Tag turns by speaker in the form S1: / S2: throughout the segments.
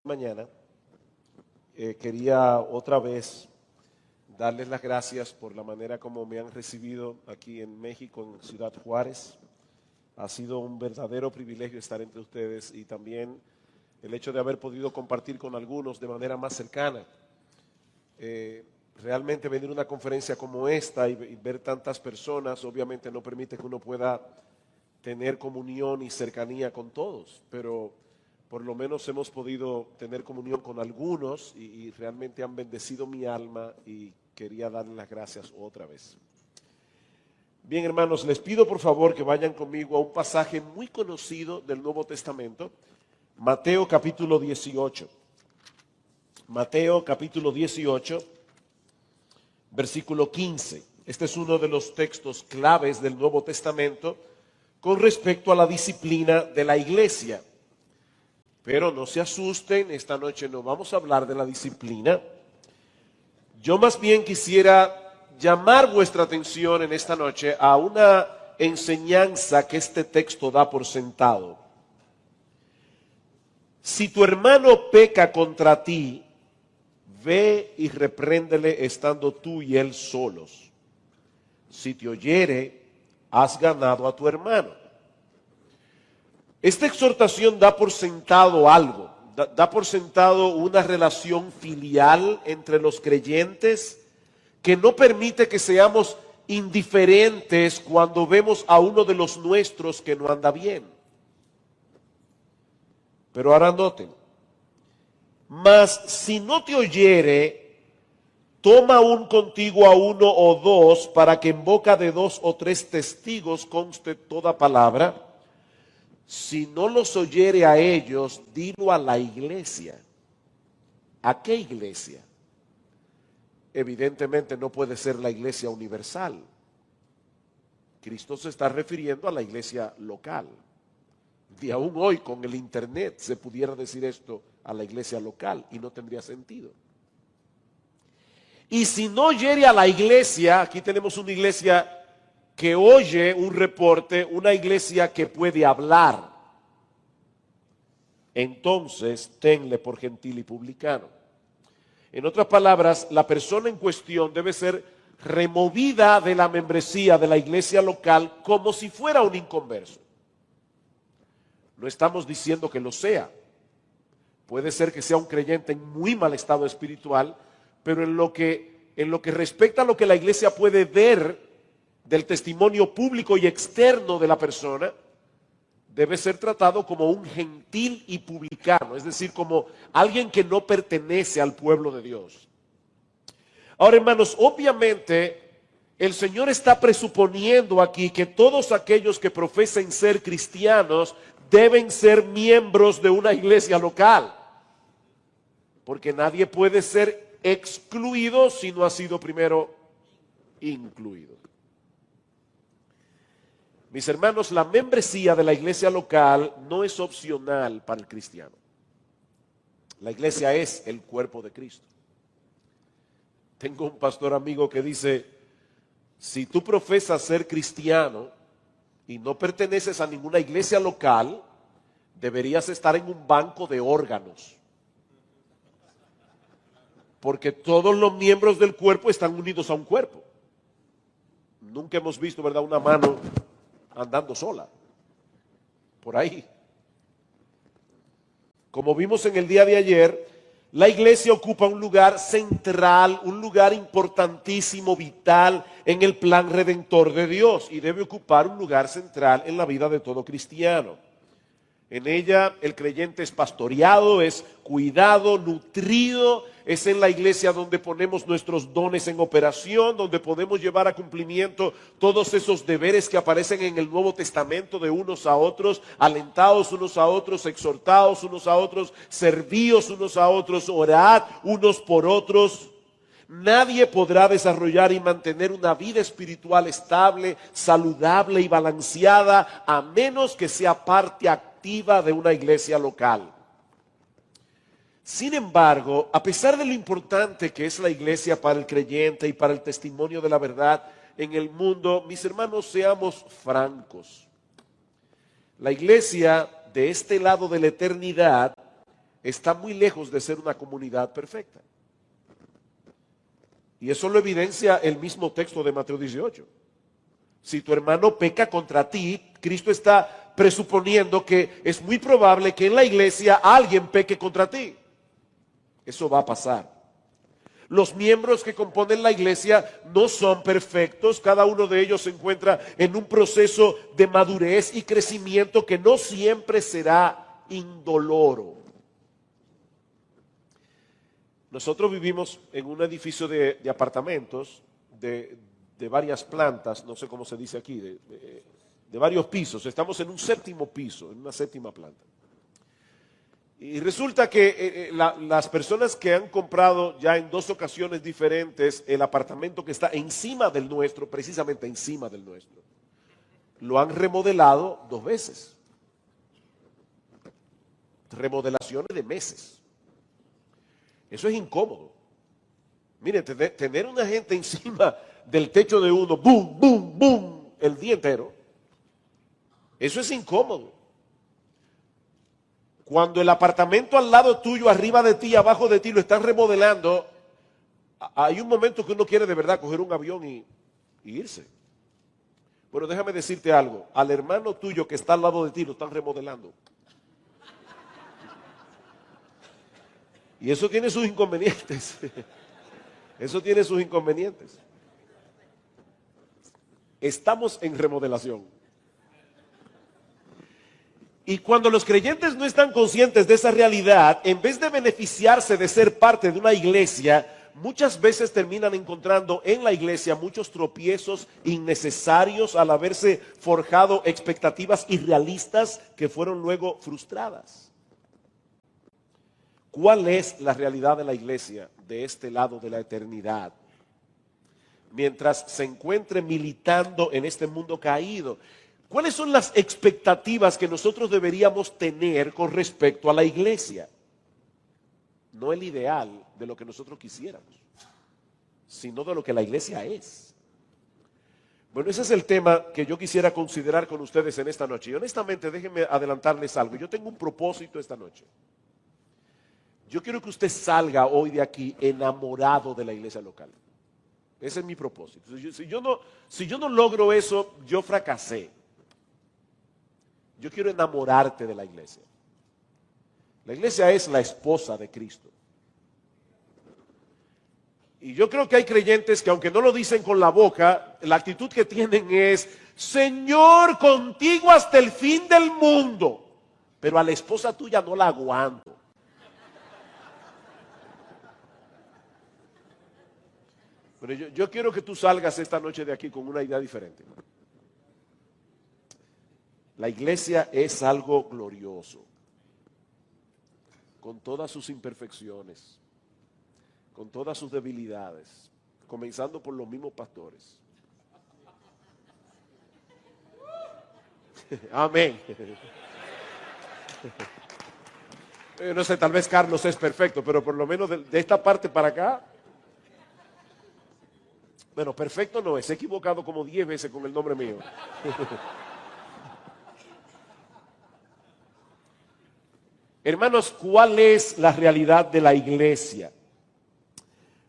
S1: mañana, quería otra vez darles las gracias por la manera como me han recibido aquí en México, en Ciudad Juárez. Ha sido un verdadero privilegio estar entre ustedes y también el hecho de haber podido compartir con algunos de manera más cercana. Realmente venir a una conferencia como esta y ver tantas personas obviamente no permite que uno pueda tener comunión y cercanía con todos, pero por lo menos hemos podido tener comunión con algunos y realmente han bendecido mi alma y quería darles las gracias otra vez. Bien, hermanos, les pido por favor que vayan conmigo a un pasaje muy conocido del Nuevo Testamento, Mateo capítulo 18. Mateo capítulo 18, versículo 15. Este es uno de los textos claves del Nuevo Testamento con respecto a la disciplina de la iglesia. Pero no se asusten, esta noche no vamos a hablar de la disciplina. Yo más bien quisiera llamar vuestra atención en esta noche a una enseñanza que este texto da por sentado. Si tu hermano peca contra ti, ve y repréndele estando tú y él solos. Si te oyere, has ganado a tu hermano. Esta exhortación da por sentado algo, da por sentado una relación filial entre los creyentes que no permite que seamos indiferentes cuando vemos a uno de los nuestros que no anda bien. Pero ahora noten, mas si no te oyere, toma aún contigo a uno o dos para que en boca de 2 o 3 testigos conste toda palabra. Si no los oyere a ellos, dilo a la iglesia. ¿A qué iglesia? Evidentemente no puede ser la iglesia universal. Cristo se está refiriendo a la iglesia local. Y aún hoy con el internet se pudiera decir esto a la iglesia local y no tendría sentido. Y si no oyere a la iglesia, aquí tenemos una iglesia que oye un reporte, una iglesia que puede hablar, entonces tenle por gentil y publicano. En otras palabras, la persona en cuestión debe ser removida de la membresía de la iglesia local como si fuera un inconverso. No estamos diciendo que lo sea. Puede ser que sea un creyente en muy mal estado espiritual, pero en lo que respecta a lo que la iglesia puede ver del testimonio público y externo de la persona, debe ser tratado como un gentil y publicano, es decir, como alguien que no pertenece al pueblo de Dios. Ahora, hermanos, obviamente el Señor está presuponiendo aquí que todos aquellos que profesen ser cristianos deben ser miembros de una iglesia local, porque nadie puede ser excluido si no ha sido primero incluido. Mis hermanos, la membresía de la iglesia local no es opcional para el cristiano. La iglesia es el cuerpo de Cristo. Tengo un pastor amigo que dice, si tú profesas ser cristiano y no perteneces a ninguna iglesia local, deberías estar en un banco de órganos. Porque todos los miembros del cuerpo están unidos a un cuerpo. Nunca hemos visto, ¿verdad?, una mano andando sola, por ahí. Como vimos en el día de ayer, la iglesia ocupa un lugar central, un lugar importantísimo, vital en el plan redentor de Dios y debe ocupar un lugar central en la vida de todo cristiano. En ella el creyente es pastoreado, es cuidado, nutrido. Es en la iglesia donde ponemos nuestros dones en operación, donde podemos llevar a cumplimiento todos esos deberes que aparecen en el Nuevo Testamento de unos a otros, alentados unos a otros, exhortados unos a otros, servíos unos a otros, orad unos por otros. Nadie podrá desarrollar y mantener una vida espiritual estable, saludable y balanceada a menos que sea parte activa de una iglesia local. Sin embargo, a pesar de lo importante que es la iglesia para el creyente y para el testimonio de la verdad en el mundo, mis hermanos, seamos francos. La iglesia de este lado de la eternidad está muy lejos de ser una comunidad perfecta. Y eso lo evidencia el mismo texto de Mateo 18. Si tu hermano peca contra ti, Cristo está presuponiendo que es muy probable que en la iglesia alguien peque contra ti. Eso va a pasar. Los miembros que componen la iglesia no son perfectos. Cada uno de ellos se encuentra en un proceso de madurez y crecimiento que no siempre será indoloro. Nosotros vivimos en un edificio de apartamentos de varias plantas, no sé cómo se dice aquí, de varios pisos. Estamos en un séptimo piso, en una séptima planta. Y resulta que las personas que han comprado ya en 2 ocasiones diferentes el apartamento que está encima del nuestro, precisamente encima del nuestro, lo han remodelado 2 veces. Remodelaciones de meses. Eso es incómodo. Mire, tener una gente encima del techo de uno, boom, boom, boom, el día entero, eso es incómodo. Cuando el apartamento al lado tuyo, arriba de ti, abajo de ti, lo están remodelando, hay un momento que uno quiere de verdad coger un avión y irse. Bueno, déjame decirte algo, al hermano tuyo que está al lado de ti lo están remodelando. Y eso tiene sus inconvenientes. Eso tiene sus inconvenientes. Estamos en remodelación. Y cuando los creyentes no están conscientes de esa realidad, en vez de beneficiarse de ser parte de una iglesia, muchas veces terminan encontrando en la iglesia muchos tropiezos innecesarios al haberse forjado expectativas irrealistas que fueron luego frustradas. ¿Cuál es la realidad de la iglesia de este lado de la eternidad? Mientras se encuentre militando en este mundo caído, ¿cuáles son las expectativas que nosotros deberíamos tener con respecto a la iglesia? No el ideal de lo que nosotros quisiéramos, sino de lo que la iglesia es. Bueno, ese es el tema que yo quisiera considerar con ustedes en esta noche. Y honestamente, déjenme adelantarles algo. Yo tengo un propósito esta noche. Yo quiero que usted salga hoy de aquí enamorado de la iglesia local. Ese es mi propósito. Si yo no logro eso, yo fracasé. Yo quiero enamorarte de la iglesia. La iglesia es la esposa de Cristo. Y yo creo que hay creyentes que aunque no lo dicen con la boca, la actitud que tienen es, Señor, contigo hasta el fin del mundo. Pero a la esposa tuya no la aguanto. Pero yo quiero que tú salgas esta noche de aquí con una idea diferente. La iglesia es algo glorioso, con todas sus imperfecciones, con todas sus debilidades, comenzando por los mismos pastores. Amén. No sé, tal vez Carlos es perfecto, pero por lo menos de esta parte para acá. Bueno, perfecto no es, he equivocado como 10 veces con el nombre mío. Hermanos, ¿cuál es la realidad de la iglesia?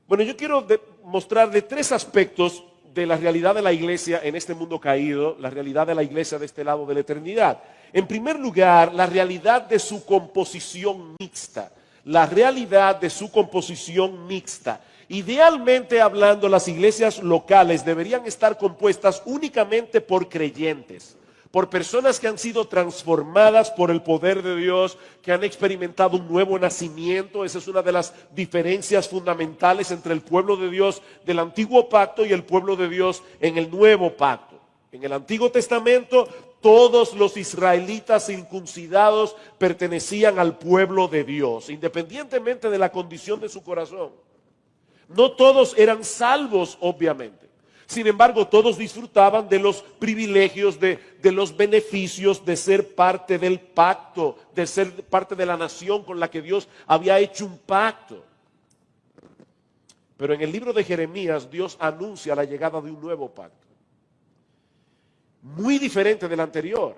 S1: Bueno, yo quiero mostrarle 3 aspectos de la realidad de la iglesia en este mundo caído, la realidad de la iglesia de este lado de la eternidad. En primer lugar, la realidad de su composición mixta. La realidad de su composición mixta. Idealmente hablando, las iglesias locales deberían estar compuestas únicamente por creyentes, por personas que han sido transformadas por el poder de Dios, que han experimentado un nuevo nacimiento. Esa es una de las diferencias fundamentales entre el pueblo de Dios del antiguo pacto y el pueblo de Dios en el nuevo pacto. En el Antiguo Testamento, todos los israelitas circuncidados pertenecían al pueblo de Dios, independientemente de la condición de su corazón. No todos eran salvos, obviamente. Sin embargo, todos disfrutaban de los privilegios, de los beneficios de ser parte del pacto, de ser parte de la nación con la que Dios había hecho un pacto. Pero en el libro de Jeremías, Dios anuncia la llegada de un nuevo pacto, muy diferente del anterior.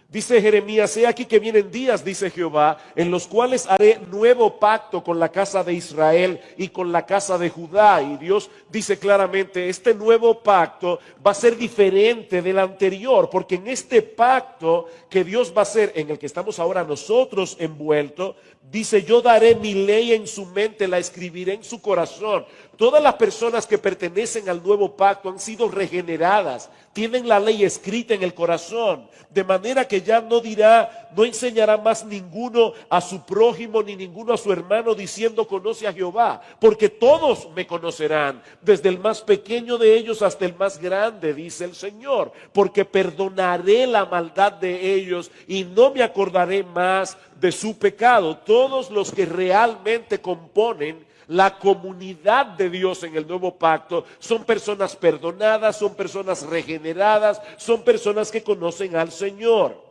S1: Dice Jeremías: he aquí que vienen días, dice Jehová, en los cuales haré nuevo pacto con la casa de Israel y con la casa de Judá. Y Dios dice claramente, este nuevo pacto va a ser diferente del anterior, porque en este pacto que Dios va a hacer, en el que estamos ahora nosotros envueltos, dice: yo daré mi ley en su mente, la escribiré en su corazón. Todas las personas que pertenecen al nuevo pacto han sido regeneradas, tienen la ley escrita en el corazón, de manera que ya no enseñará más ninguno a su prójimo ni ninguno a su hermano diciendo: conoce a Jehová, porque todos me conocerán, desde el más pequeño de ellos hasta el más grande, dice el Señor, porque perdonaré la maldad de ellos y no me acordaré más de su pecado. Todos los que realmente componen la comunidad de Dios en el nuevo pacto son personas perdonadas, son personas regeneradas, son personas que conocen al Señor.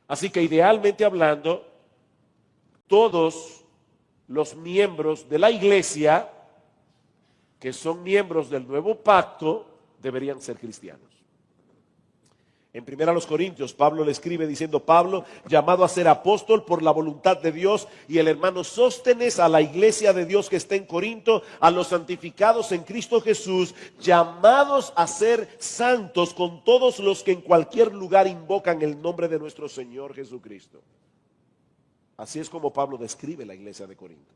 S1: Así que idealmente hablando, todos los miembros de la iglesia que son miembros del nuevo pacto deberían ser cristianos. En 1 Corintios, Pablo le escribe diciendo: Pablo, llamado a ser apóstol por la voluntad de Dios, y el hermano Sóstenes, a la iglesia de Dios que está en Corinto, a los santificados en Cristo Jesús, llamados a ser santos con todos los que en cualquier lugar invocan el nombre de nuestro Señor Jesucristo. Así es como Pablo describe la iglesia de Corinto.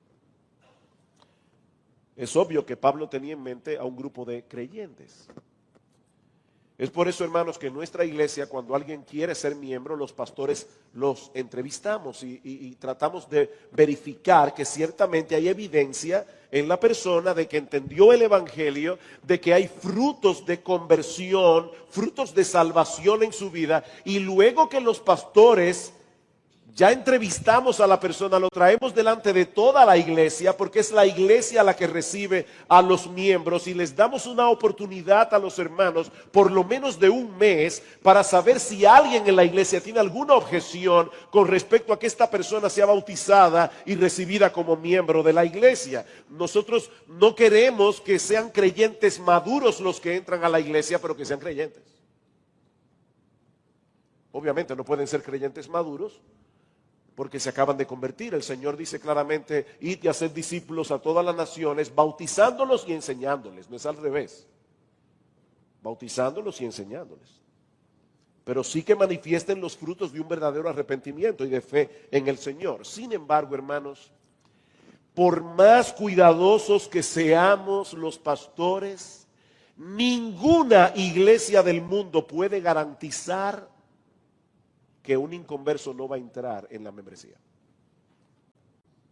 S1: Es obvio que Pablo tenía en mente a un grupo de creyentes. Es por eso, hermanos, que en nuestra iglesia, cuando alguien quiere ser miembro, los pastores los entrevistamos y tratamos de verificar que ciertamente hay evidencia en la persona de que entendió el evangelio, de que hay frutos de conversión, frutos de salvación en su vida, y luego que los pastores ya entrevistamos a la persona, lo traemos delante de toda la iglesia, porque es la iglesia la que recibe a los miembros, y les damos una oportunidad a los hermanos, por lo menos de un mes, para saber si alguien en la iglesia tiene alguna objeción con respecto a que esta persona sea bautizada y recibida como miembro de la iglesia. Nosotros no queremos que sean creyentes maduros los que entran a la iglesia, pero que sean creyentes. Obviamente no pueden ser creyentes maduros porque se acaban de convertir. El Señor dice claramente: id y haced discípulos a todas las naciones, bautizándolos y enseñándoles. No es al revés, bautizándolos y enseñándoles, pero sí que manifiesten los frutos de un verdadero arrepentimiento y de fe en el Señor. Sin embargo, hermanos, por más cuidadosos que seamos los pastores, ninguna iglesia del mundo puede garantizar que un inconverso no va a entrar en la membresía.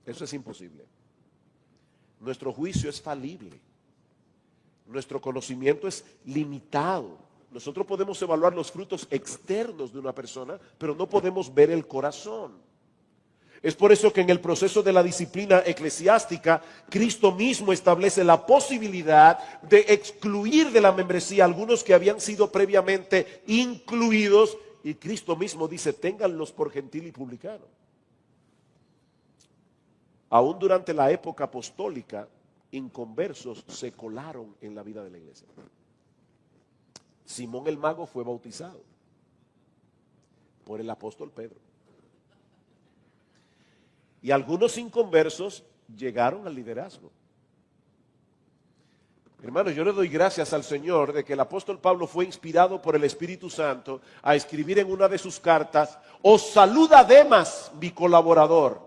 S1: Eso es imposible. Nuestro juicio es falible. Nuestro conocimiento es limitado. Nosotros podemos evaluar los frutos externos de una persona, pero no podemos ver el corazón. Es por eso que en el proceso de la disciplina eclesiástica, Cristo mismo establece la posibilidad de excluir de la membresía a algunos que habían sido previamente incluidos. Y Cristo mismo dice: ténganlos por gentil y publicano. Aún durante la época apostólica, inconversos se colaron en la vida de la iglesia. Simón el mago fue bautizado por el apóstol Pedro. Y algunos inconversos llegaron al liderazgo. Hermanos, yo le doy gracias al Señor de que el apóstol Pablo fue inspirado por el Espíritu Santo a escribir en una de sus cartas: os saluda Demas, mi colaborador.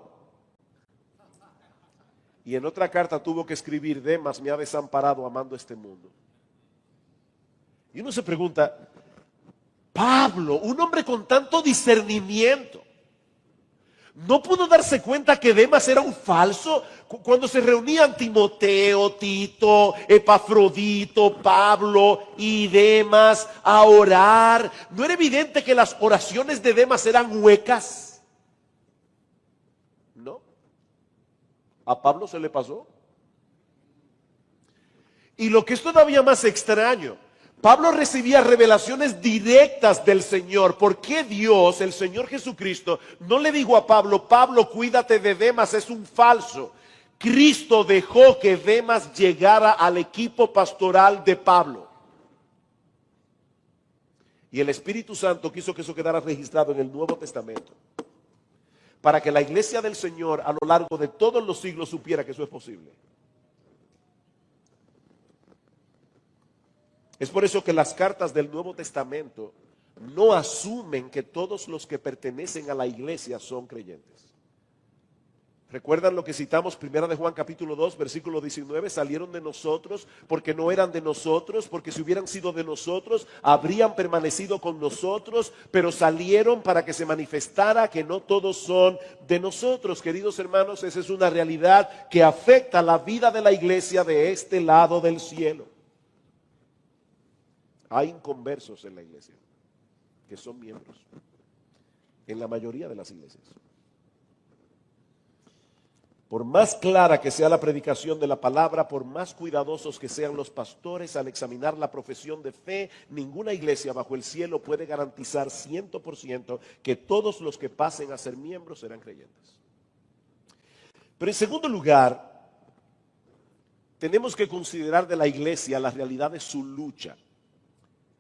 S1: Y en otra carta tuvo que escribir: Demas me ha desamparado amando este mundo. Y uno se pregunta: Pablo, un hombre con tanto discernimiento, ¿no pudo darse cuenta que Demas era un falso? Cuando se reunían Timoteo, Tito, Epafrodito, Pablo y Demas a orar, ¿no era evidente que las oraciones de Demas eran huecas? ¿No? ¿A Pablo se le pasó? Y lo que es todavía más extraño, Pablo recibía revelaciones directas del Señor. ¿Por qué Dios, el Señor Jesucristo, no le dijo a Pablo: Pablo, cuídate de Demas, es un falso? Cristo dejó que Demas llegara al equipo pastoral de Pablo. Y el Espíritu Santo quiso que eso quedara registrado en el Nuevo Testamento, para que la iglesia del Señor a lo largo de todos los siglos supiera que eso es posible. Es por eso que las cartas del Nuevo Testamento no asumen que todos los que pertenecen a la iglesia son creyentes. ¿Recuerdan lo que citamos, 1 de Juan capítulo 2, versículo 19? Salieron de nosotros porque no eran de nosotros, porque si hubieran sido de nosotros, habrían permanecido con nosotros, pero salieron para que se manifestara que no todos son de nosotros. Queridos hermanos, esa es una realidad que afecta la vida de la iglesia de este lado del cielo. Hay inconversos en la iglesia que son miembros, en la mayoría de las iglesias. Por más clara que sea la predicación de la palabra, por más cuidadosos que sean los pastores al examinar la profesión de fe, ninguna iglesia bajo el cielo puede garantizar 100% que todos los que pasen a ser miembros serán creyentes. Pero en segundo lugar, tenemos que considerar de la iglesia la realidad de su lucha.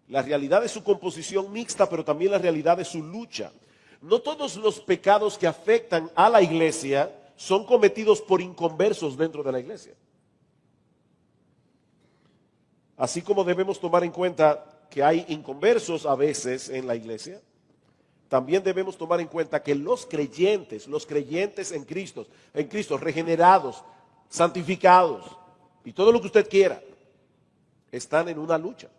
S1: La realidad de su composición mixta, pero también la realidad de su lucha. No todos los pecados que afectan a la iglesia son cometidos por inconversos dentro de la iglesia. Así como debemos tomar en cuenta que hay inconversos a veces en la iglesia, también debemos tomar en cuenta que los creyentes en Cristo, regenerados, santificados y todo lo que usted quiera, están en una lucha.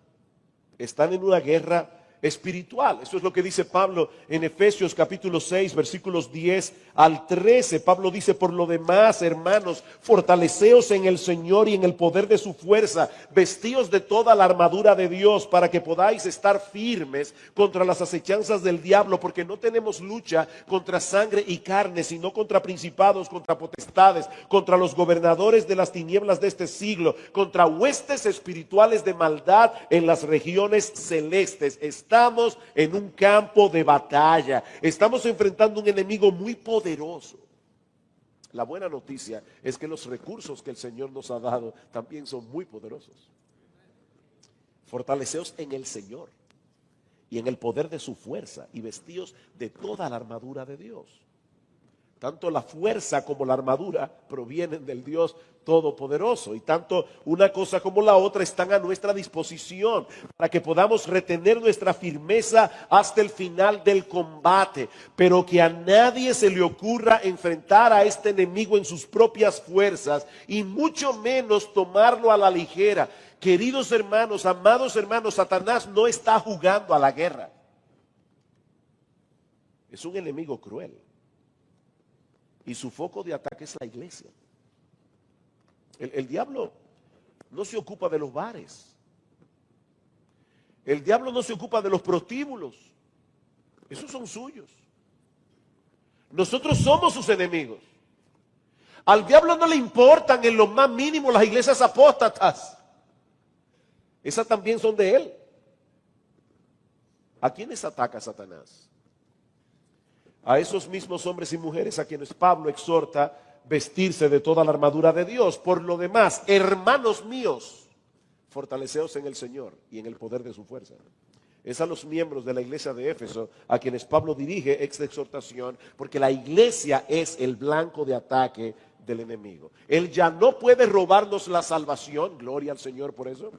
S1: Están en una guerra espiritual. Eso es lo que dice Pablo en Efesios capítulo 6, versículos 10 al 13. Pablo dice: por lo demás, hermanos, fortaleceos en el Señor y en el poder de su fuerza, vestíos de toda la armadura de Dios, para que podáis estar firmes contra las acechanzas del diablo, porque no tenemos lucha contra sangre y carne, sino contra principados, contra potestades, contra los gobernadores de las tinieblas de este siglo, contra huestes espirituales de maldad en las regiones celestes. Estamos en un campo de batalla. Estamos enfrentando un enemigo muy poderoso. La buena noticia es que los recursos que el Señor nos ha dado también son muy poderosos. Fortaleceos en el Señor y en el poder de su fuerza, y vestíos de toda la armadura de Dios. Tanto la fuerza como la armadura provienen del Dios Todopoderoso, y tanto una cosa como la otra están a nuestra disposición para que podamos retener nuestra firmeza hasta el final del combate. Pero que a nadie se le ocurra enfrentar a este enemigo en sus propias fuerzas, y mucho menos tomarlo a la ligera. Queridos hermanos, amados hermanos, Satanás no está jugando a la guerra. Es un enemigo cruel. Y su foco de ataque es la iglesia. El diablo no se ocupa de los bares. El diablo no se ocupa de los prostíbulos. Esos son suyos. Nosotros somos sus enemigos. Al diablo no le importan en lo más mínimo las iglesias apóstatas. Esas también son de él. ¿A quiénes ataca Satanás? A esos mismos hombres y mujeres a quienes Pablo exhorta vestirse de toda la armadura de Dios. Por lo demás, hermanos míos, fortaleceos en el Señor y en el poder de su fuerza. Es a los miembros de la iglesia de Éfeso a quienes Pablo dirige esta exhortación, porque la iglesia es el blanco de ataque del enemigo. Él ya no puede robarnos la salvación, gloria al Señor por eso.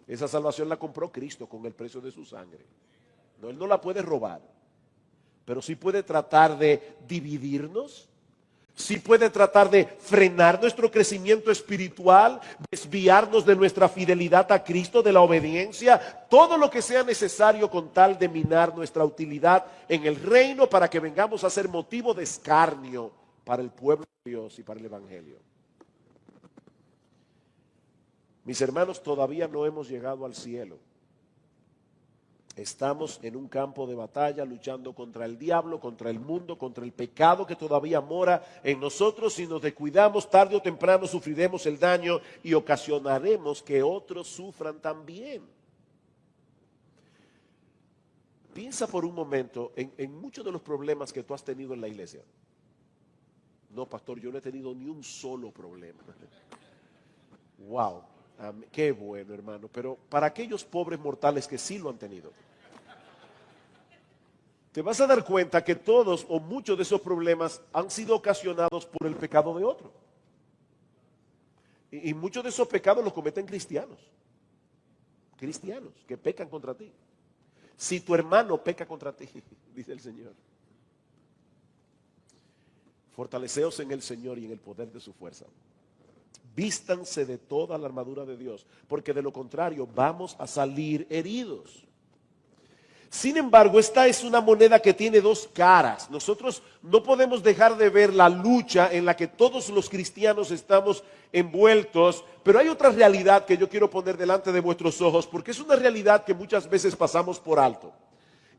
S1: Esa salvación la compró Cristo con el precio de su sangre. No, Él no la puede robar. Pero sí puede tratar de dividirnos, sí puede tratar de frenar nuestro crecimiento espiritual, desviarnos de nuestra fidelidad a Cristo, de la obediencia, todo lo que sea necesario con tal de minar nuestra utilidad en el reino, para que vengamos a ser motivo de escarnio para el pueblo de Dios y para el Evangelio. Mis hermanos, todavía no hemos llegado al cielo. Estamos en un campo de batalla luchando contra el diablo, contra el mundo, contra el pecado que todavía mora en nosotros. Si nos descuidamos, tarde o temprano sufriremos el daño y ocasionaremos que otros sufran también. Piensa por un momento en muchos de los problemas que tú has tenido en la iglesia. No, pastor, yo no he tenido ni un solo problema. Wow. Amén. Qué bueno, hermano. Pero para aquellos pobres mortales que sí lo han tenido, te vas a dar cuenta que todos o muchos de esos problemas han sido ocasionados por el pecado de otro. Y muchos de esos pecados los cometen cristianos. Cristianos que pecan contra ti. Si tu hermano peca contra ti, dice el Señor, fortaleceos en el Señor y en el poder de su fuerza. Vístanse de toda la armadura de Dios, porque de lo contrario vamos a salir heridos. Sin embargo, esta es una moneda que tiene dos caras. Nosotros no podemos dejar de ver la lucha en la que todos los cristianos estamos envueltos, pero hay otra realidad que yo quiero poner delante de vuestros ojos, porque es una realidad que muchas veces pasamos por alto.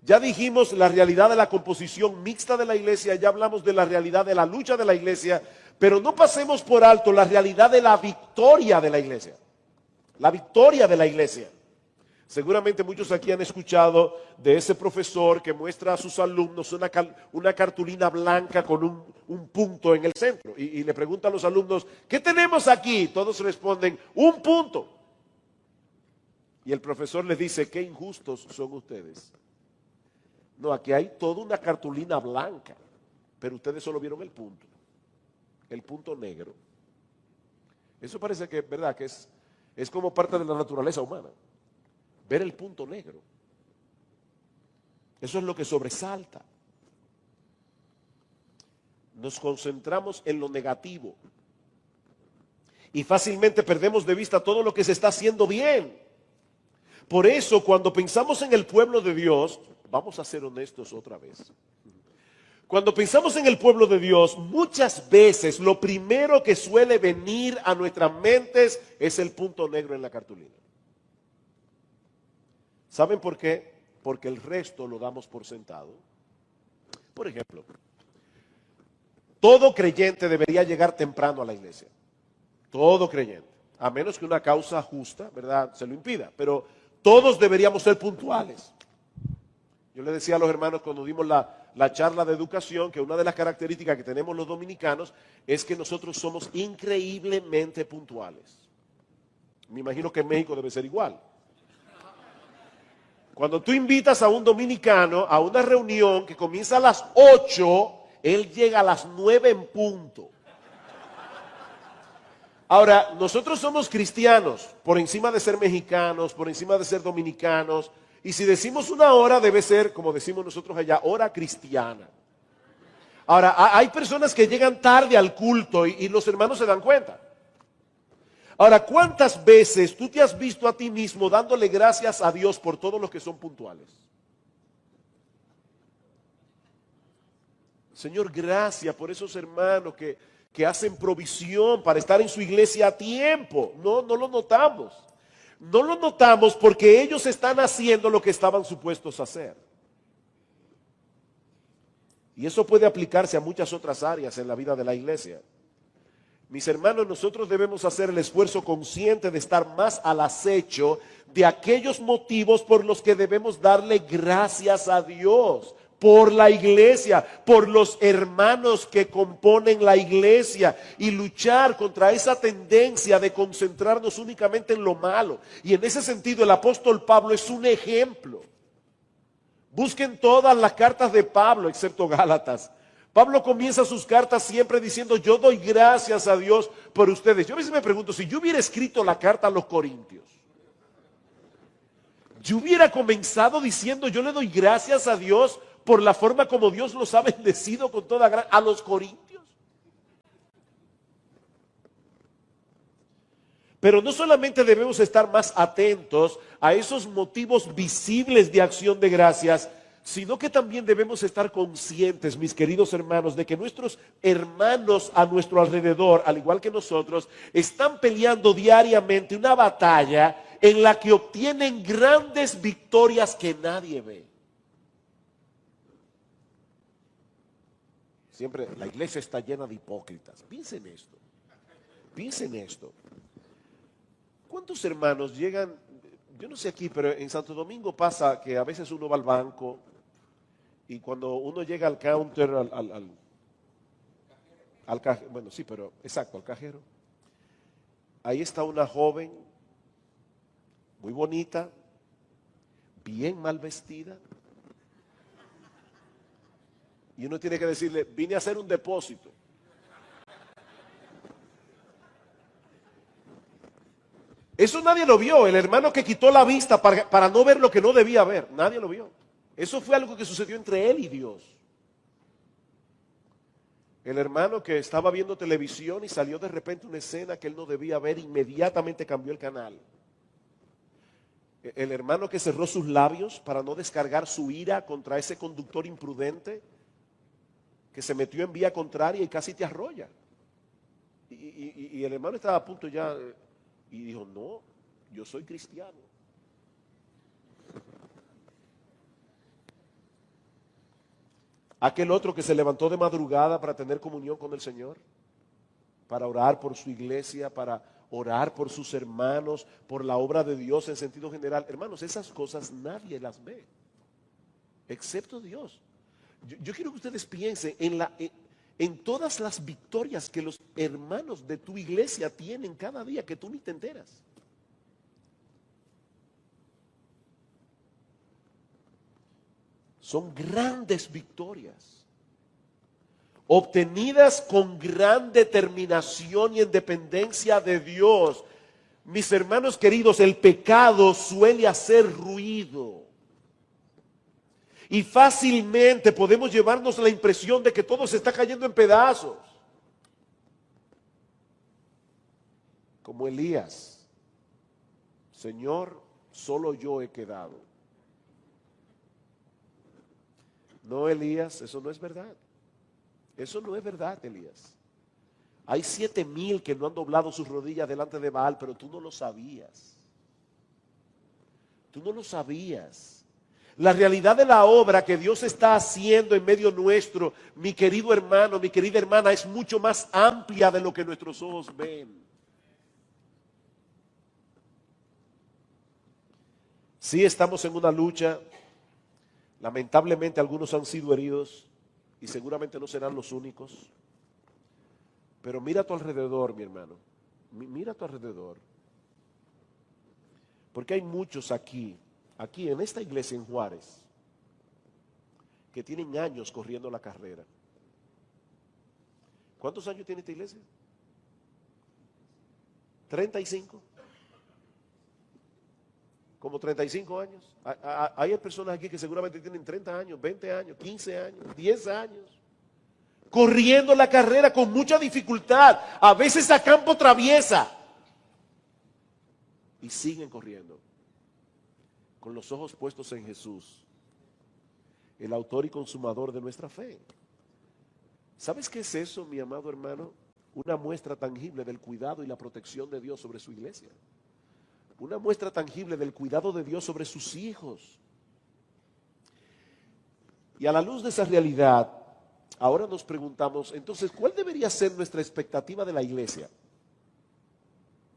S1: Ya dijimos la realidad de la composición mixta de la iglesia, ya hablamos de la realidad de la lucha de la iglesia, pero no pasemos por alto la realidad de la victoria de la iglesia. La victoria de la iglesia. Seguramente muchos aquí han escuchado de ese profesor que muestra a sus alumnos una cartulina blanca con un punto en el centro y le pregunta a los alumnos, ¿qué tenemos aquí? Todos responden, un punto. Y el profesor les dice, qué injustos son ustedes. No, aquí hay toda una cartulina blanca, pero ustedes solo vieron el punto negro. Eso parece que, ¿verdad? Que es como parte de la naturaleza humana. Ver el punto negro. Eso es lo que sobresalta. Nos concentramos en lo negativo y fácilmente perdemos de vista todo lo que se está haciendo bien. Por eso, cuando pensamos en el pueblo de Dios, vamos a ser honestos otra vez. Cuando pensamos en el pueblo de Dios, muchas veces lo primero que suele venir a nuestras mentes es el punto negro en la cartulina. ¿Saben por qué? Porque el resto lo damos por sentado. Por ejemplo, todo creyente debería llegar temprano a la iglesia. Todo creyente. A menos que una causa justa, ¿verdad?, se lo impida. Pero todos deberíamos ser puntuales. Yo le decía a los hermanos cuando dimos la charla de educación que una de las características que tenemos los dominicanos es que nosotros somos increíblemente puntuales. Me imagino que en México debe ser igual. Cuando tú invitas a un dominicano a una reunión que comienza a las 8, él llega a las 9 en punto. Ahora, nosotros somos cristianos, por encima de ser mexicanos, por encima de ser dominicanos, y si decimos una hora debe ser, como decimos nosotros allá, hora cristiana. Ahora, hay personas que llegan tarde al culto y los hermanos se dan cuenta. Ahora, ¿cuántas veces tú te has visto a ti mismo dándole gracias a Dios por todos los que son puntuales? Señor, gracias por esos hermanos que hacen provisión para estar en su iglesia a tiempo. No lo notamos. No lo notamos porque ellos están haciendo lo que estaban supuestos a hacer. Y eso puede aplicarse a muchas otras áreas en la vida de la iglesia. Mis hermanos, nosotros debemos hacer el esfuerzo consciente de estar más al acecho de aquellos motivos por los que debemos darle gracias a Dios, por la iglesia, por los hermanos que componen la iglesia y luchar contra esa tendencia de concentrarnos únicamente en lo malo. Y en ese sentido el apóstol Pablo es un ejemplo. Busquen todas las cartas de Pablo, excepto Gálatas. Pablo comienza sus cartas siempre diciendo, yo doy gracias a Dios por ustedes. Yo a veces me pregunto, si yo hubiera escrito la carta a los Corintios, yo hubiera comenzado diciendo, yo le doy gracias a Dios por la forma como Dios los ha bendecido con toda gracia a los Corintios. Pero no solamente debemos estar más atentos a esos motivos visibles de acción de gracias, sino que también debemos estar conscientes, mis queridos hermanos, de que nuestros hermanos a nuestro alrededor, al igual que nosotros, están peleando diariamente una batalla en la que obtienen grandes victorias que nadie ve. Siempre la iglesia está llena de hipócritas. Piensen esto. Piensen esto. ¿Cuántos hermanos llegan? Yo no sé aquí, pero en Santo Domingo pasa que a veces uno va al banco y cuando uno llega al counter, al cajero, bueno, sí, pero exacto, al cajero, ahí está una joven muy bonita, bien mal vestida. Y uno tiene que decirle, vine a hacer un depósito. Eso nadie lo vio, el hermano que quitó la vista para no ver lo que no debía ver, nadie lo vio. Eso fue algo que sucedió entre él y Dios. El hermano que estaba viendo televisión y salió de repente una escena que él no debía ver, inmediatamente cambió el canal. El hermano que cerró sus labios para no descargar su ira contra ese conductor imprudente que se metió en vía contraria y casi te arrolla. Y el hermano estaba a punto ya y dijo, no, yo soy cristiano. Aquel otro que se levantó de madrugada para tener comunión con el Señor, para orar por su iglesia, para orar por sus hermanos, por la obra de Dios en sentido general. Hermanos, esas cosas nadie las ve, excepto Dios. Yo quiero que ustedes piensen en todas las victorias que los hermanos de tu iglesia tienen cada día que tú ni te enteras. Son grandes victorias, obtenidas con gran determinación y en dependencia de Dios. Mis hermanos queridos, el pecado suele hacer ruido. Y fácilmente podemos llevarnos la impresión de que todo se está cayendo en pedazos. Como Elías, Señor, solo yo he quedado. No, Elías, eso no es verdad. Eso no es verdad, Elías. Hay 7,000 que no han doblado sus rodillas delante de Baal, pero tú no lo sabías. Tú no lo sabías. La realidad de la obra que Dios está haciendo en medio nuestro, mi querido hermano, mi querida hermana, es mucho más amplia de lo que nuestros ojos ven. Sí, estamos en una lucha. Lamentablemente algunos han sido heridos y seguramente no serán los únicos. Pero mira a tu alrededor, mi hermano. Mira a tu alrededor. Porque hay muchos aquí en esta iglesia en Juárez, que tienen años corriendo la carrera. ¿Cuántos años tiene esta iglesia? 35. Como 35 años. Hay personas aquí que seguramente tienen 30 años, 20 años, 15 años, 10 años. Corriendo la carrera con mucha dificultad, a veces a campo traviesa. Y siguen corriendo. Con los ojos puestos en Jesús, el autor y consumador de nuestra fe. ¿Sabes qué es eso, mi amado hermano? Una muestra tangible del cuidado y la protección de Dios sobre su iglesia. Una muestra tangible del cuidado de Dios sobre sus hijos. Y a la luz de esa realidad, ahora nos preguntamos, entonces, ¿cuál debería ser nuestra expectativa de la iglesia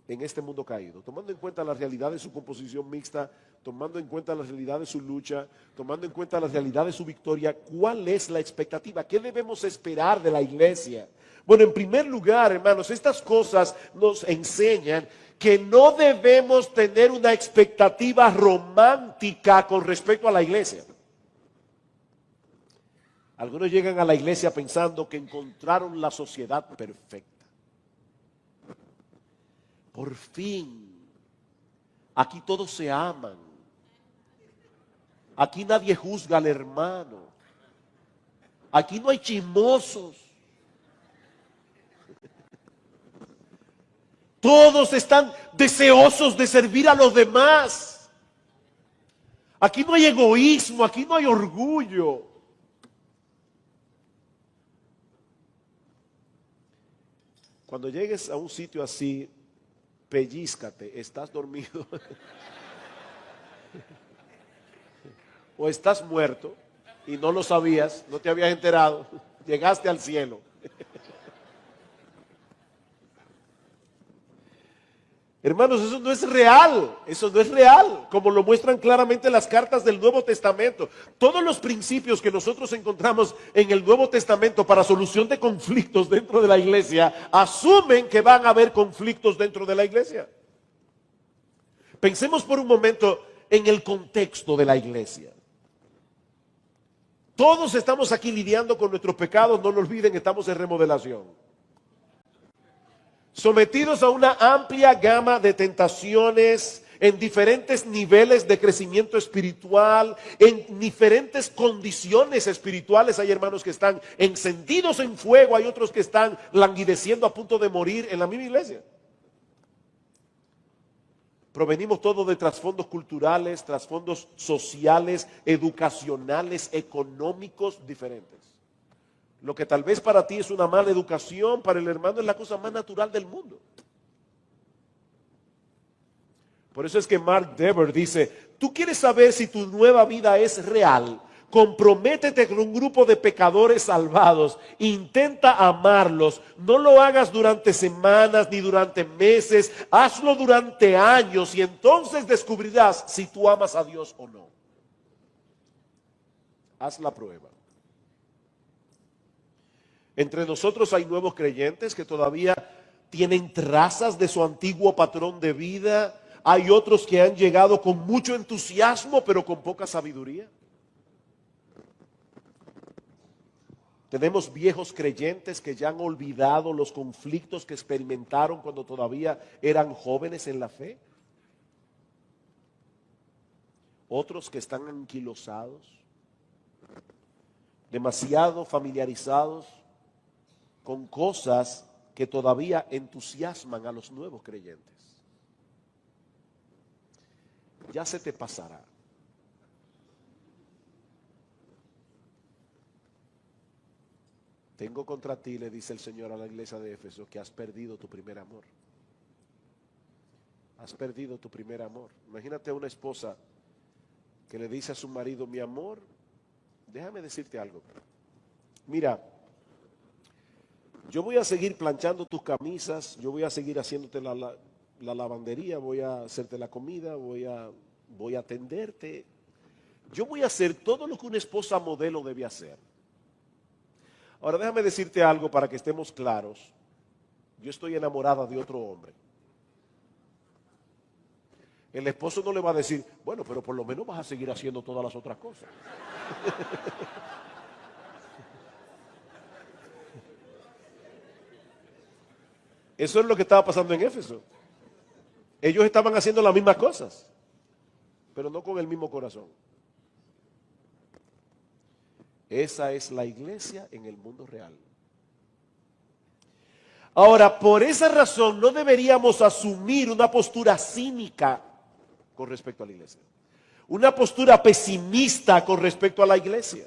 S1: en este mundo caído? Tomando en cuenta la realidad de su composición mixta, tomando en cuenta la realidad de su lucha, tomando en cuenta la realidad de su victoria, ¿cuál es la expectativa? ¿Qué debemos esperar de la iglesia? Bueno, en primer lugar, hermanos, estas cosas nos enseñan que no debemos tener una expectativa romántica con respecto a la iglesia. Algunos llegan a la iglesia pensando que encontraron la sociedad perfecta. Por fin, aquí todos se aman. Aquí nadie juzga al hermano. Aquí no hay chismosos. Todos están deseosos de servir a los demás. Aquí no hay egoísmo, aquí no hay orgullo. Cuando llegues a un sitio así, pellízcate, estás dormido o estás muerto y no lo sabías, no te habías enterado, llegaste al cielo. Hermanos, eso no es real, como lo muestran claramente las cartas del Nuevo Testamento. Todos los principios que nosotros encontramos en el Nuevo Testamento para solución de conflictos dentro de la iglesia, asumen que van a haber conflictos dentro de la iglesia. Pensemos por un momento en el contexto de la iglesia. Todos estamos aquí lidiando con nuestros pecados, no lo olviden, estamos en remodelación. Sometidos a una amplia gama de tentaciones, en diferentes niveles de crecimiento espiritual, en diferentes condiciones espirituales. Hay hermanos que están encendidos en fuego, hay otros que están languideciendo a punto de morir en la misma iglesia. Provenimos todos de trasfondos culturales, trasfondos sociales, educacionales, económicos diferentes. Lo que tal vez para ti es una mala educación, para el hermano es la cosa más natural del mundo. Por eso es que Mark Dever dice, tú quieres saber si tu nueva vida es real, comprométete con un grupo de pecadores salvados, intenta amarlos, no lo hagas durante semanas ni durante meses, hazlo durante años y entonces descubrirás si tú amas a Dios o no. Haz la prueba. Entre nosotros hay nuevos creyentes que todavía tienen trazas de su antiguo patrón de vida. Hay otros que han llegado con mucho entusiasmo, pero con poca sabiduría. Tenemos viejos creyentes que ya han olvidado los conflictos que experimentaron cuando todavía eran jóvenes en la fe. Otros que están anquilosados, demasiado familiarizados con cosas que todavía entusiasman a los nuevos creyentes. Ya se te pasará. Tengo contra ti, le dice el Señor a la iglesia de Éfeso, que has perdido tu primer amor. Has perdido tu primer amor. Imagínate a una esposa que le dice a su marido, mi amor, déjame decirte algo. Mira, yo voy a seguir planchando tus camisas, yo voy a seguir haciéndote la lavandería, voy a hacerte la comida, voy a atenderte. Yo voy a hacer todo lo que una esposa modelo debe hacer. Ahora déjame decirte algo para que estemos claros. Yo estoy enamorada de otro hombre. El esposo no le va a decir, bueno, pero por lo menos vas a seguir haciendo todas las otras cosas. Eso es lo que estaba pasando en Éfeso. Ellos estaban haciendo las mismas cosas, pero no con el mismo corazón. Esa es la iglesia en el mundo real. Ahora, por esa razón no deberíamos asumir una postura cínica con respecto a la iglesia. Una postura pesimista con respecto a la iglesia.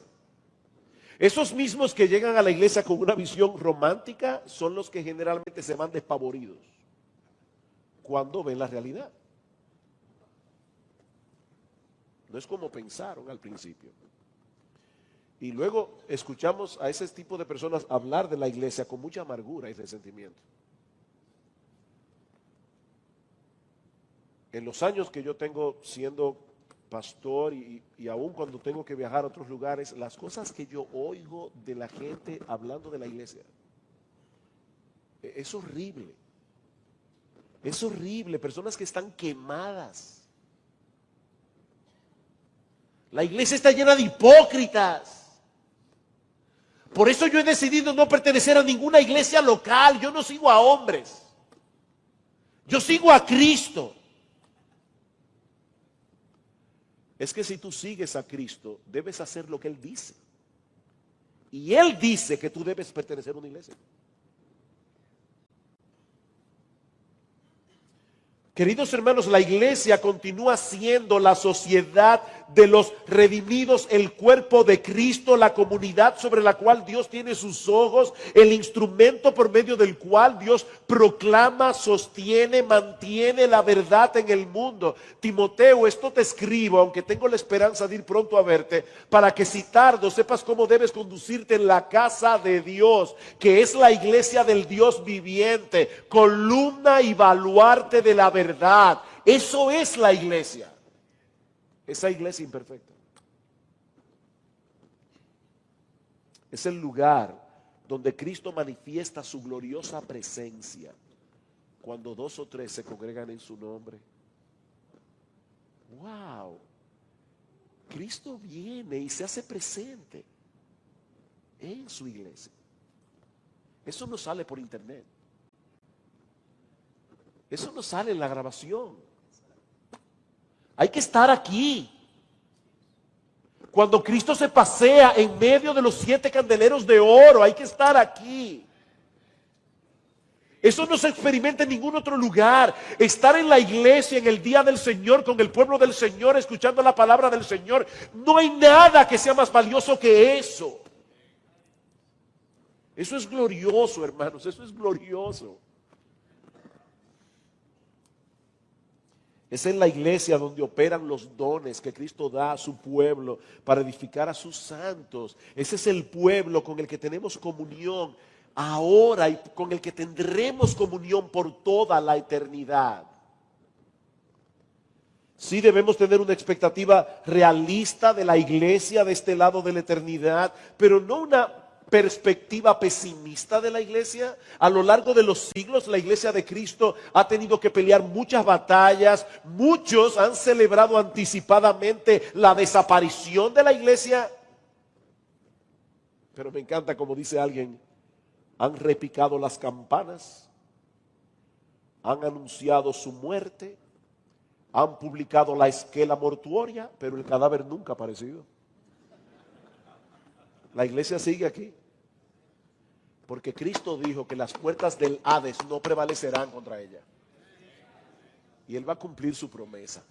S1: Esos mismos que llegan a la iglesia con una visión romántica son los que generalmente se van despavoridos cuando ven la realidad. No es como pensaron al principio. Y luego escuchamos a ese tipo de personas hablar de la iglesia con mucha amargura y resentimiento. En los años que yo tengo siendo pastor y aún cuando tengo que viajar a otros lugares, las cosas que yo oigo de la gente hablando de la iglesia, es horrible. Es horrible, personas que están quemadas. La iglesia está llena de hipócritas. Por eso yo he decidido no pertenecer a ninguna iglesia local. Yo no sigo a hombres. Yo sigo a Cristo. Es que si tú sigues a Cristo, debes hacer lo que Él dice. Y Él dice que tú debes pertenecer a una iglesia. Queridos hermanos, la iglesia continúa siendo la sociedad de los redimidos, el cuerpo de Cristo, la comunidad sobre la cual Dios tiene sus ojos, el instrumento por medio del cual Dios proclama, sostiene, mantiene la verdad en el mundo. Timoteo, esto te escribo, aunque tengo la esperanza de ir pronto a verte, para que si tardo sepas cómo debes conducirte en la casa de Dios, que es la iglesia del Dios viviente, columna y baluarte de la verdad. Eso es la iglesia. Esa iglesia imperfecta. Es el lugar donde Cristo manifiesta su gloriosa presencia. Cuando 2 o 3 se congregan en su nombre, wow, Cristo viene y se hace presente en su iglesia. Eso no sale por internet. Eso no sale en la grabación. Hay que estar aquí. Cuando Cristo se pasea en medio de los 7 candeleros de oro, hay que estar aquí. Eso no se experimenta en ningún otro lugar. Estar en la iglesia en el día del Señor, con el pueblo del Señor, escuchando la palabra del Señor. No hay nada que sea más valioso que eso. Eso es glorioso, hermanos, eso es glorioso. Es en la iglesia donde operan los dones que Cristo da a su pueblo para edificar a sus santos. Ese es el pueblo con el que tenemos comunión ahora y con el que tendremos comunión por toda la eternidad. Sí debemos tener una expectativa realista de la iglesia de este lado de la eternidad, pero no una perspectiva pesimista de la iglesia. A lo largo de los siglos, la iglesia de Cristo ha tenido que pelear muchas batallas. Muchos han celebrado anticipadamente la desaparición de la iglesia. Pero me encanta como dice alguien, han repicado las campanas, han anunciado su muerte, han publicado la esquela mortuoria, pero el cadáver nunca ha aparecido. La iglesia sigue aquí. Porque Cristo dijo que las puertas del Hades no prevalecerán contra ella. Y Él va a cumplir su promesa.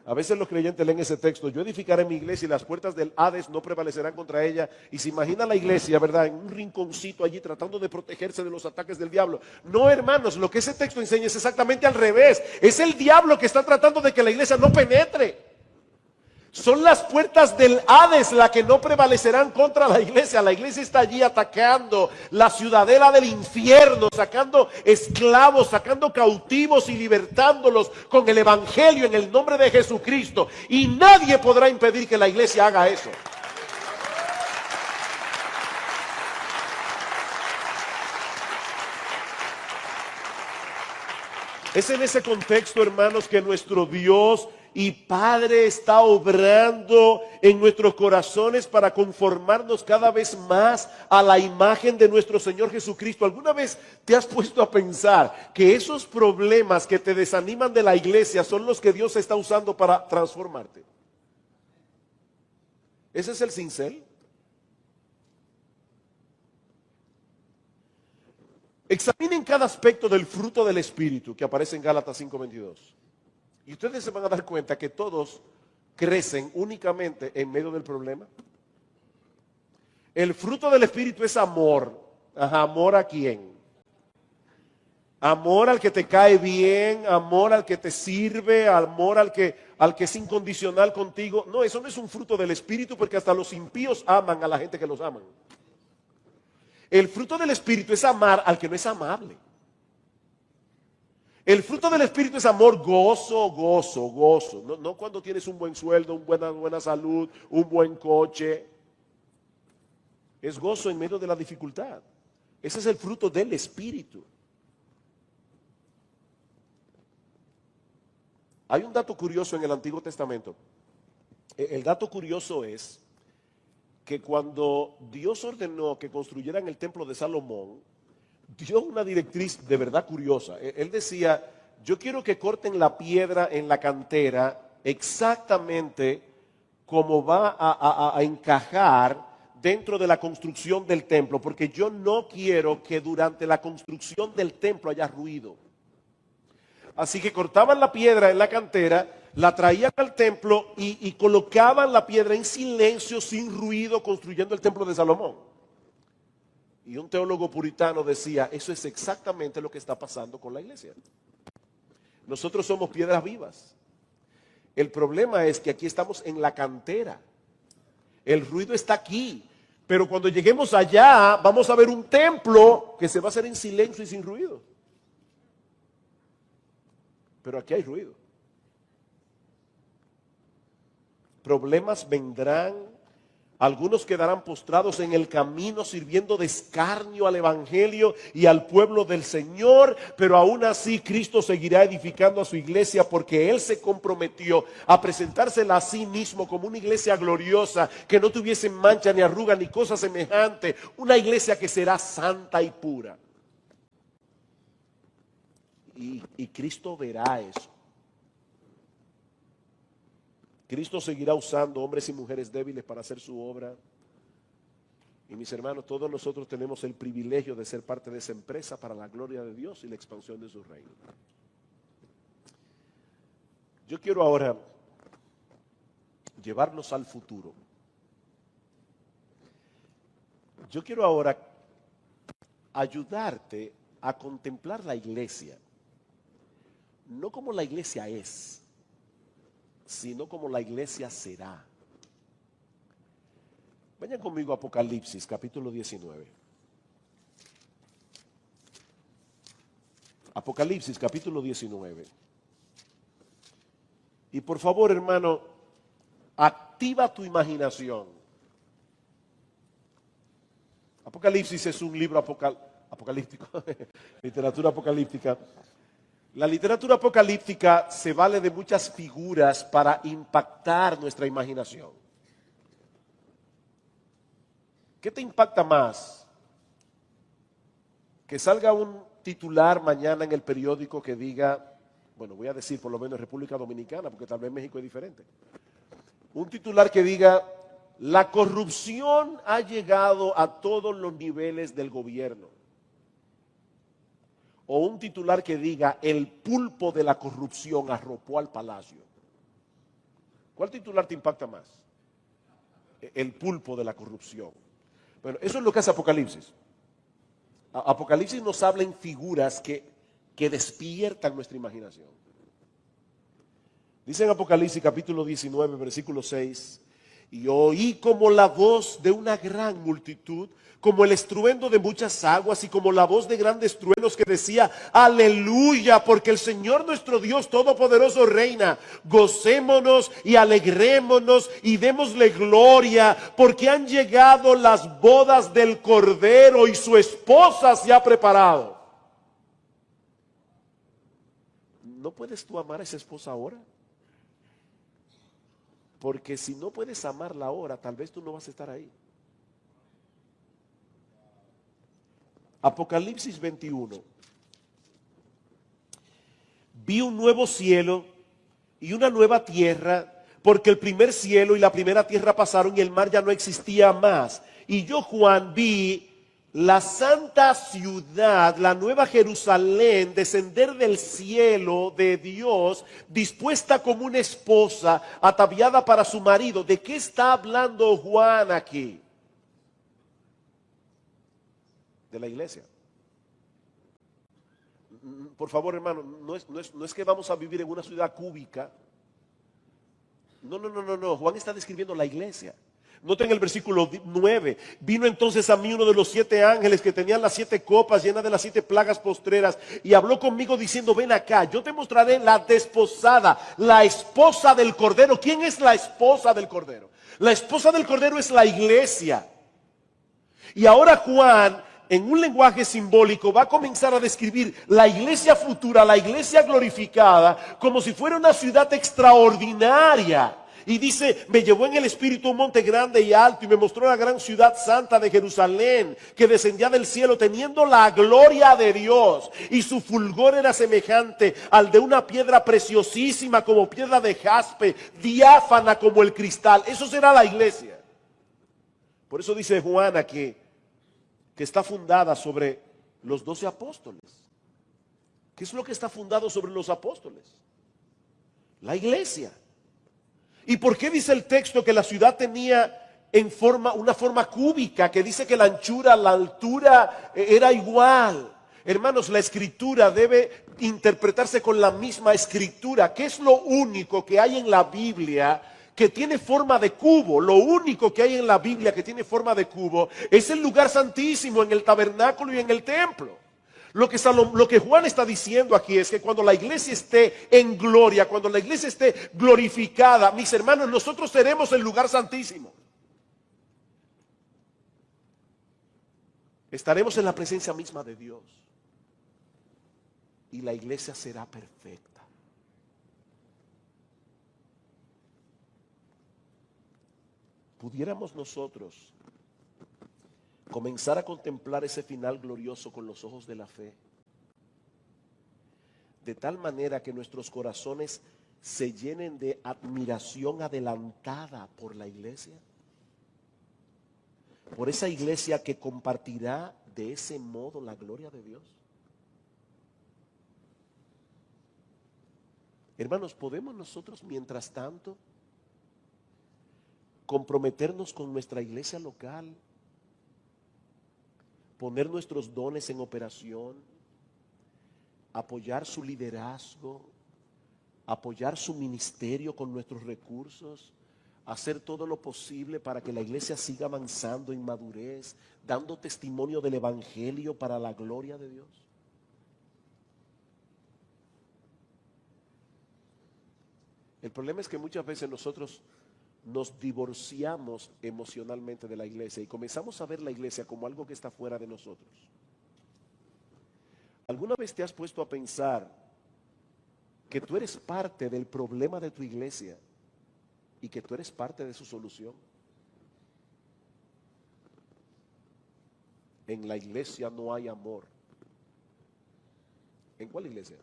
S1: A veces los creyentes leen ese texto: yo edificaré mi iglesia y las puertas del Hades no prevalecerán contra ella. Y se imagina la iglesia, ¿verdad?, en un rinconcito allí tratando de protegerse de los ataques del diablo. No, hermanos, lo que ese texto enseña es exactamente al revés. Es el diablo que está tratando de que la iglesia no penetre. Son las puertas del Hades las que no prevalecerán contra la iglesia. La iglesia está allí atacando la ciudadela del infierno, sacando esclavos, sacando cautivos y libertándolos con el evangelio en el nombre de Jesucristo. Y nadie podrá impedir que la iglesia haga eso. Es en ese contexto, hermanos, que nuestro Dios y Padre está obrando en nuestros corazones para conformarnos cada vez más a la imagen de nuestro Señor Jesucristo. ¿Alguna vez te has puesto a pensar que esos problemas que te desaniman de la iglesia son los que Dios está usando para transformarte? Ese es el cincel. Examinen cada aspecto del fruto del Espíritu que aparece en Gálatas 5:22. Y ustedes se van a dar cuenta que todos crecen únicamente en medio del problema. El fruto del Espíritu es amor. Ajá, ¿amor a quién? Amor al que te cae bien, amor al que te sirve, amor al que es incondicional contigo. No, eso no es un fruto del Espíritu, porque hasta los impíos aman a la gente que los aman. El fruto del Espíritu es amar al que no es amable. El fruto del Espíritu es amor, gozo. No cuando tienes un buen sueldo, una buena salud, un buen coche. Es gozo en medio de la dificultad. Ese es el fruto del Espíritu. Hay un dato curioso en el Antiguo Testamento. El dato curioso es que cuando Dios ordenó que construyeran el templo de Salomón, dio una directriz de verdad curiosa. Él decía: yo quiero que corten la piedra en la cantera exactamente como va a encajar dentro de la construcción del templo, porque yo no quiero que durante la construcción del templo haya ruido. Así que cortaban la piedra en la cantera, la traían al templo y colocaban la piedra en silencio, sin ruido, construyendo el templo de Salomón. Y un teólogo puritano decía: eso es exactamente lo que está pasando con la iglesia. Nosotros somos piedras vivas. El problema es que aquí estamos en la cantera. El ruido está aquí. Pero cuando lleguemos allá, vamos a ver un templo que se va a hacer en silencio y sin ruido. Pero aquí hay ruido. Problemas vendrán, Algunos quedarán postrados en el camino sirviendo de escarnio al evangelio y al pueblo del Señor, pero aún así Cristo seguirá edificando a su iglesia porque Él se comprometió a presentársela a sí mismo como una iglesia gloriosa, que no tuviese mancha ni arruga ni cosa semejante, una iglesia que será santa y pura. Y Cristo verá eso. Cristo seguirá usando hombres y mujeres débiles para hacer su obra. Y mis hermanos, todos nosotros tenemos el privilegio de ser parte de esa empresa para la gloria de Dios y la expansión de su reino. Yo quiero ahora llevarnos al futuro. Yo quiero ahora ayudarte a contemplar la iglesia, no como la iglesia es, sino como la iglesia será. Vayan conmigo a Apocalipsis, capítulo 19. Apocalipsis, capítulo 19. Y por favor, hermano, activa tu imaginación. Apocalipsis es un libro apocalíptico, literatura apocalíptica. La literatura apocalíptica se vale de muchas figuras para impactar nuestra imaginación. ¿Qué te impacta más? Que salga un titular mañana en el periódico que diga, bueno, voy a decir por lo menos República Dominicana, porque tal vez México es diferente. Un titular que diga, la corrupción ha llegado a todos los niveles del gobierno. O un titular que diga, el pulpo de la corrupción arropó al palacio. ¿Cuál titular te impacta más? El pulpo de la corrupción. Bueno, eso es lo que hace Apocalipsis. Apocalipsis nos habla en figuras que despiertan nuestra imaginación. Dice en Apocalipsis capítulo 19, versículo 6, y oí como la voz de una gran multitud, como el estruendo de muchas aguas y como la voz de grandes truenos que decía, aleluya, porque el Señor nuestro Dios Todopoderoso reina. Gocémonos y alegrémonos y démosle gloria, porque han llegado las bodas del Cordero y su esposa se ha preparado. ¿No puedes tú amar a esa esposa ahora? Porque si no puedes amarla ahora, tal vez tú no vas a estar ahí. Apocalipsis 21. Vi un nuevo cielo y una nueva tierra, porque el primer cielo y la primera tierra pasaron y el mar ya no existía más. Y yo, Juan, vi la santa ciudad, la nueva Jerusalén, descender del cielo de Dios, dispuesta como una esposa, ataviada para su marido. ¿De qué está hablando Juan aquí? De la iglesia. Por favor, hermano, no es que vamos a vivir en una ciudad cúbica. No. Juan está describiendo la iglesia. Noten el versículo 9. Vino entonces a mí uno de los 7 ángeles que tenían las 7 copas llenas de las 7 plagas postreras y habló conmigo diciendo, ven acá, yo te mostraré la desposada, la esposa del Cordero. ¿Quién es la esposa del Cordero? La esposa del Cordero es la iglesia. Y ahora Juan, en un lenguaje simbólico, va a comenzar a describir la iglesia futura, la iglesia glorificada, como si fuera una ciudad extraordinaria. Y dice, me llevó en el espíritu a un monte grande y alto y me mostró la gran ciudad santa de Jerusalén, que descendía del cielo teniendo la gloria de Dios. Y su fulgor era semejante al de una piedra preciosísima como piedra de jaspe, diáfana como el cristal. Eso será la iglesia. Por eso dice Juana que está fundada sobre los 12 apóstoles. ¿Qué es lo que está fundado sobre los apóstoles? La iglesia. ¿Y por qué dice el texto que la ciudad tenía una forma cúbica, que dice que la anchura, la altura era igual? Hermanos, la escritura debe interpretarse con la misma escritura. ¿Qué es lo único que hay en la Biblia que tiene forma de cubo? Lo único que hay en la Biblia que tiene forma de cubo es el lugar santísimo en el tabernáculo y en el templo. Lo que Juan está diciendo aquí es que cuando la iglesia esté en gloria, cuando la iglesia esté glorificada, mis hermanos, nosotros seremos el lugar santísimo. Estaremos en la presencia misma de Dios. Y la iglesia será perfecta. Pudiéramos nosotros comenzar a contemplar ese final glorioso con los ojos de la fe, de tal manera que nuestros corazones se llenen de admiración adelantada por la iglesia, por esa iglesia que compartirá de ese modo la gloria de Dios. Hermanos, ¿podemos nosotros mientras tanto comprometernos con nuestra iglesia local, poner nuestros dones en operación, apoyar su liderazgo, apoyar su ministerio con nuestros recursos, hacer todo lo posible para que la iglesia siga avanzando en madurez, dando testimonio del evangelio para la gloria de Dios? El problema es que muchas veces nosotros nos divorciamos emocionalmente de la iglesia y comenzamos a ver la iglesia como algo que está fuera de nosotros. ¿Alguna vez te has puesto a pensar que tú eres parte del problema de tu iglesia y que tú eres parte de su solución? En la iglesia no hay amor. ¿En cuál iglesia?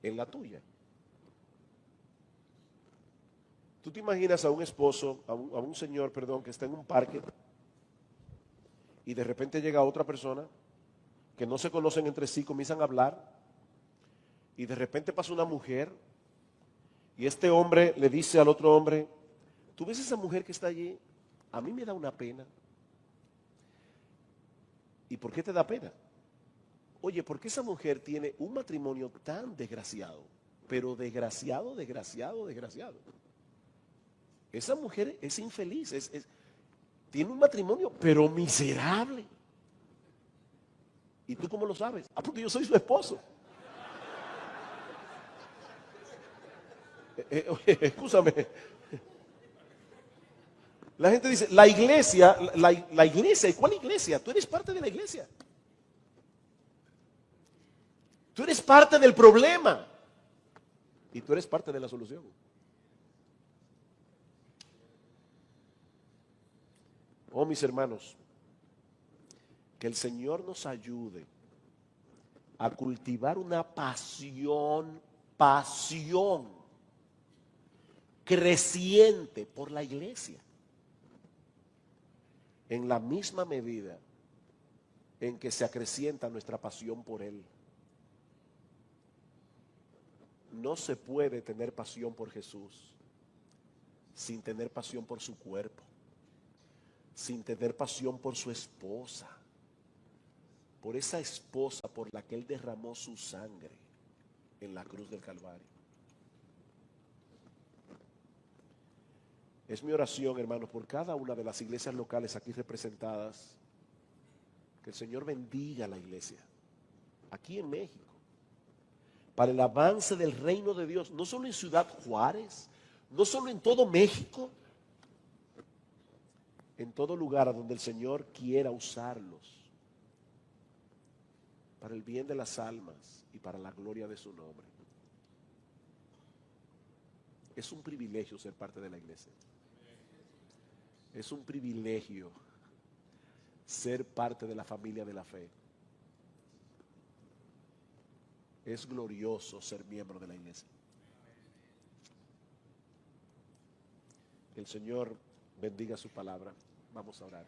S1: En la tuya. Tú te imaginas a un esposo, a un señor, perdón, que está en un parque y de repente llega otra persona que no se conocen entre sí, comienzan a hablar y de repente pasa una mujer y este hombre le dice al otro hombre: ¿tú ves esa mujer que está allí? A mí me da una pena. ¿Y por qué te da pena? Oye, porque esa mujer tiene un matrimonio tan desgraciado, pero desgraciado. Esa mujer es infeliz, tiene un matrimonio, pero miserable. ¿Y tú cómo lo sabes? Ah, porque yo soy su esposo. Oye, escúchame. La gente dice, la iglesia, la iglesia, ¿y cuál iglesia? Tú eres parte de la iglesia. Tú eres parte del problema. Y tú eres parte de la solución. Oh, mis hermanos, que el Señor nos ayude a cultivar una pasión creciente por la iglesia, en la misma medida en que se acrecienta nuestra pasión por Él. No se puede tener pasión por Jesús sin tener pasión por su cuerpo, sin tener pasión por su esposa, por esa esposa por la que Él derramó su sangre en la cruz del Calvario. Es mi oración, hermanos, por cada una de las iglesias locales aquí representadas, que el Señor bendiga a la iglesia aquí en México, para el avance del reino de Dios, no solo en Ciudad Juárez, no solo en todo México, en todo lugar a donde el Señor quiera usarlos para el bien de las almas y para la gloria de su nombre. Es un privilegio ser parte de la iglesia. Es un privilegio ser parte de la familia de la fe. Es glorioso ser miembro de la iglesia. Que el Señor bendiga su palabra. Vamos a orar.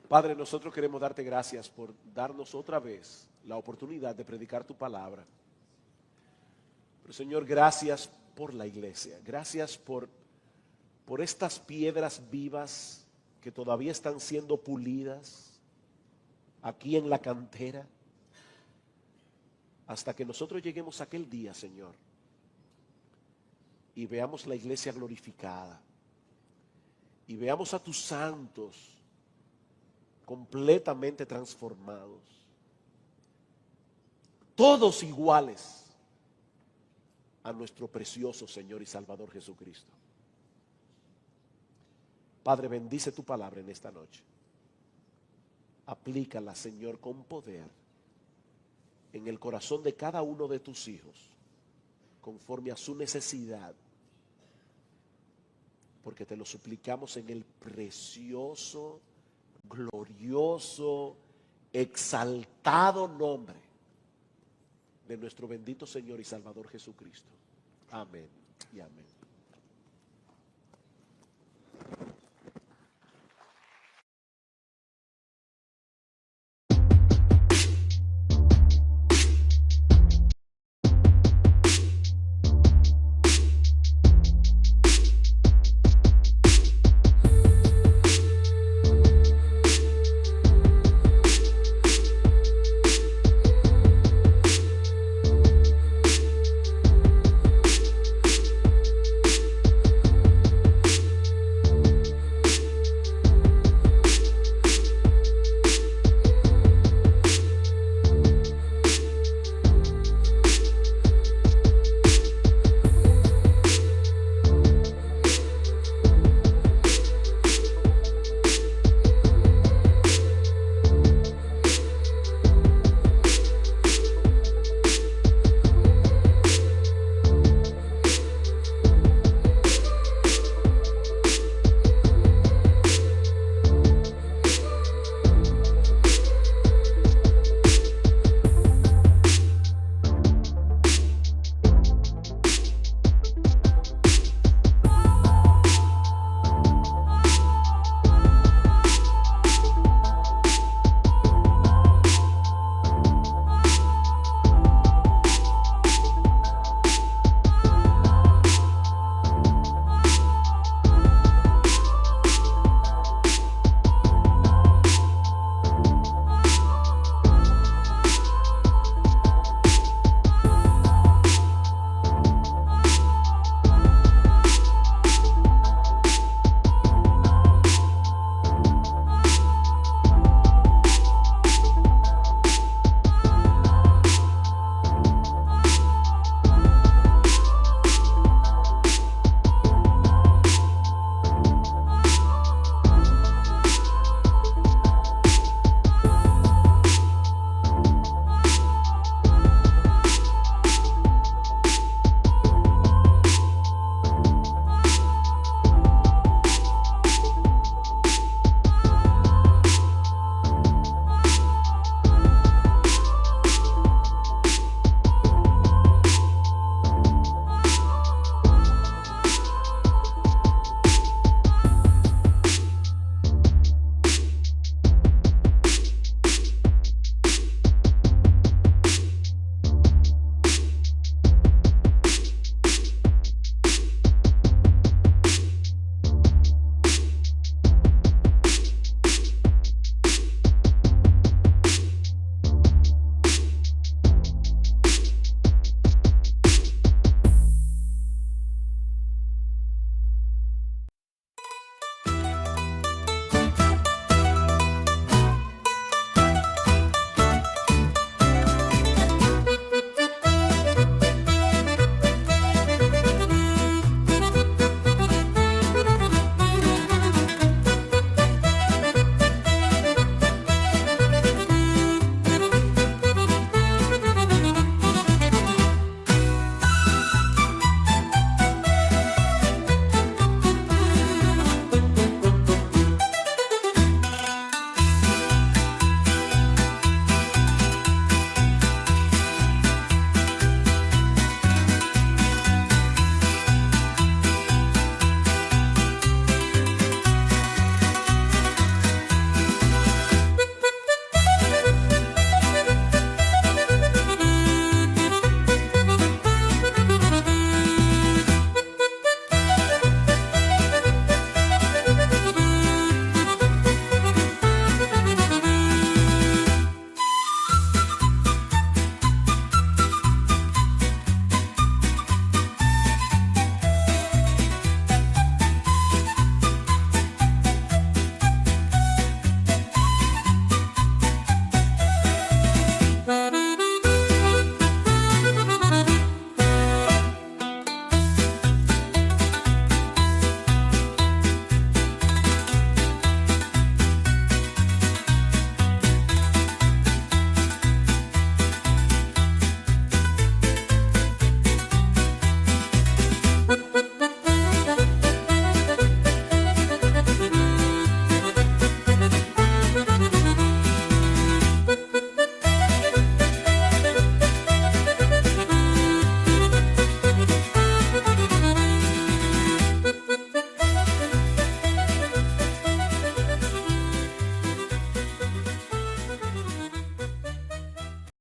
S1: Padre, nosotros queremos darte gracias por darnos otra vez la oportunidad de predicar tu palabra. Pero Señor, gracias por la iglesia. Gracias por estas piedras vivas que todavía están siendo pulidas aquí en la cantera, hasta que nosotros lleguemos a aquel día, Señor, y veamos la iglesia glorificada, y veamos a tus santos completamente transformados, todos iguales a nuestro precioso Señor y Salvador Jesucristo. Padre, bendice tu palabra en esta noche. Aplícala, Señor, con poder en el corazón de cada uno de tus hijos, conforme a su necesidad, porque te lo suplicamos en el precioso, glorioso, exaltado nombre de nuestro bendito Señor y Salvador Jesucristo. Amén y amén.